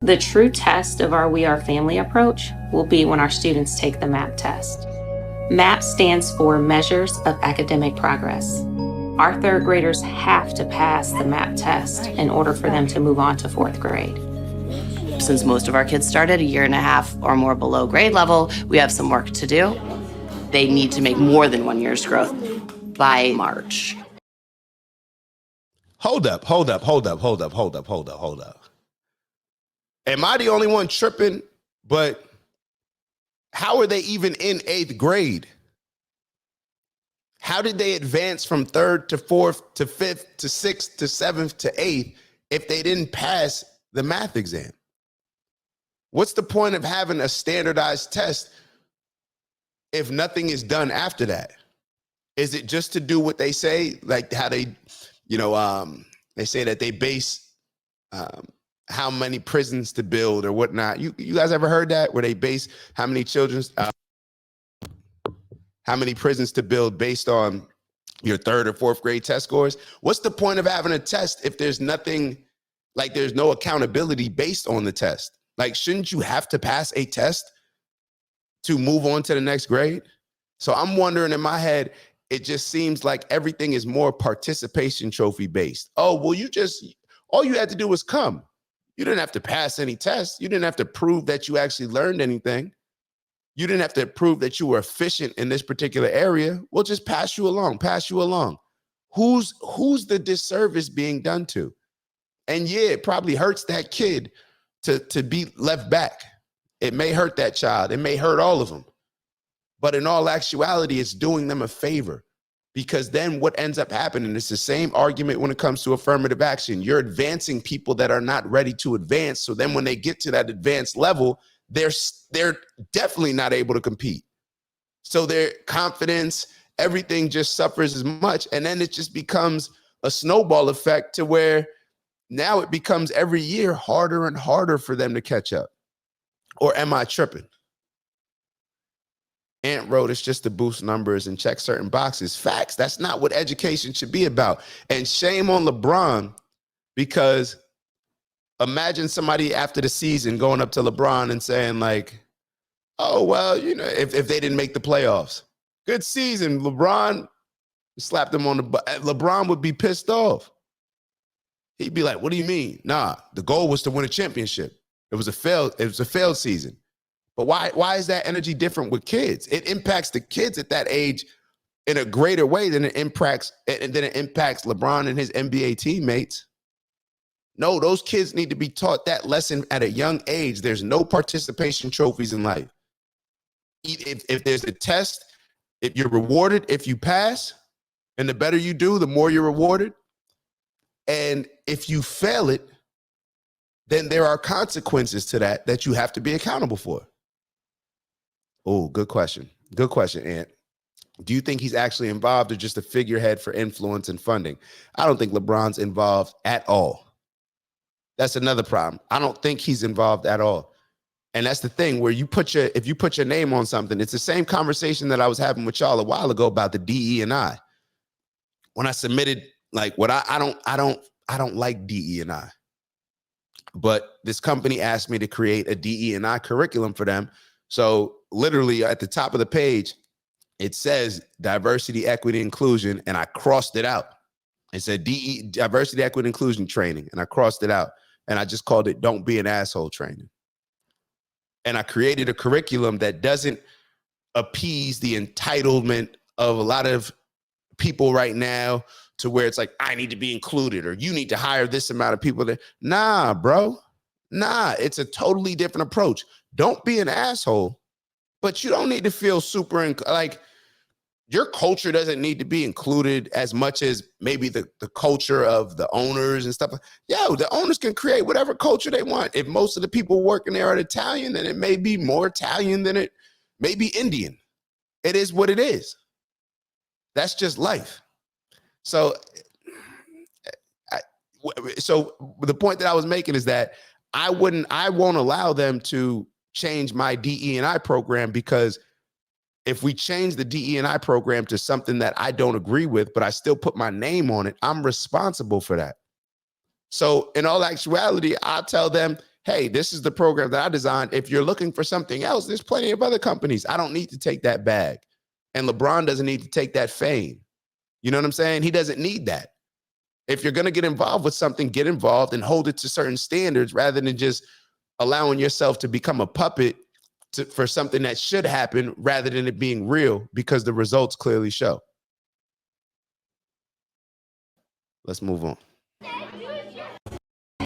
The true test of our We Are Family approach will be when our students take the MAP test. MAP stands for Measures of Academic Progress. Our third graders have to pass the MAP test in order for them to move on to fourth grade. Since most of our kids started a year and a half or more below grade level, we have some work to do. They need to make more than 1 year's growth by March. Hold up. Am I the only one tripping? But how are they even in 8th grade? How did they advance from 3rd to 4th to 5th to 6th to 7th to 8th if they didn't pass the math exam? What's the point of having a standardized test if nothing is done after that? Is it just to do what they say, like how they, they say that they base how many prisons to build or whatnot. You guys ever heard that, where they base how many how many prisons to build based on your 3rd or 4th grade test scores? What's the point of having a test if there's nothing, like there's no accountability based on the test? Like, shouldn't you have to pass a test to move on to the next grade? So I'm wondering, in my head, it just seems like everything is more participation trophy based. Oh, well, all you had to do was come. You didn't have to pass any tests. You didn't have to prove that you actually learned anything. You didn't have to prove that you were efficient in this particular area. We'll just pass you along. Who's the disservice being done to? And yeah, it probably hurts that kid to be left back. It may hurt that child. It may hurt all of them. But in all actuality, it's doing them a favor, because then what ends up happening, it's the same argument when it comes to affirmative action. You're advancing people that are not ready to advance. So then when they get to that advanced level, they're definitely not able to compete. So their confidence, everything just suffers as much. And then it just becomes a snowball effect to where now it becomes every year harder and harder for them to catch up. Or am I tripping? Ant wrote, it's just to boost numbers and check certain boxes. Facts. That's not what education should be about. And shame on LeBron, because imagine somebody after the season going up to LeBron and saying like, oh, well, if they didn't make the playoffs, good season, LeBron slapped him on the butt. LeBron would be pissed off. He'd be like, what do you mean? Nah, the goal was to win a championship. It was a failed season. But why is that energy different with kids? It impacts the kids at that age in a greater way than it impacts LeBron and his NBA teammates. No, those kids need to be taught that lesson at a young age. There's no participation trophies in life. If there's a test, if you're rewarded if you pass, and the better you do, the more you're rewarded. And if you fail it, then there are consequences to that you have to be accountable for. Oh, good question. Good question, Ant. Do you think he's actually involved or just a figurehead for influence and funding? I don't think LeBron's involved at all. That's another problem. I don't think he's involved at all. And that's the thing, where if you put your name on something, it's the same conversation that I was having with y'all a while ago about the DE&I. When I submitted, like, what I don't like DE&I. But this company asked me to create a DE&I curriculum for them. So literally at the top of the page, it says diversity, equity, inclusion, and I crossed it out. It said diversity, equity, inclusion training, and I crossed it out. And I just called it Don't Be an Asshole training. And I created a curriculum that doesn't appease the entitlement of a lot of people right now, to where it's like, I need to be included, or you need to hire this amount of people. Nah, bro. Nah, it's a totally different approach. Don't be an asshole, but you don't need to feel super, like, your culture doesn't need to be included as much as maybe the culture of the owners and stuff. Yo, the owners can create whatever culture they want. If most of the people working there are Italian, then it may be more Italian than it may be Indian. It is what it is. That's just life. So the point that I was making is that I won't allow them to change my DE&I program, because if we change the DE&I program to something that I don't agree with, but I still put my name on it, I'm responsible for that. So in all actuality, I'll tell them, hey, this is the program that I designed. If you're looking for something else, there's plenty of other companies. I don't need to take that bag. And LeBron doesn't need to take that fame. You know what I'm saying? He doesn't need that. If you're going to get involved with something, get involved and hold it to certain standards rather than just allowing yourself to become a puppet for something that should happen rather than it being real, because the results clearly show. Let's move on.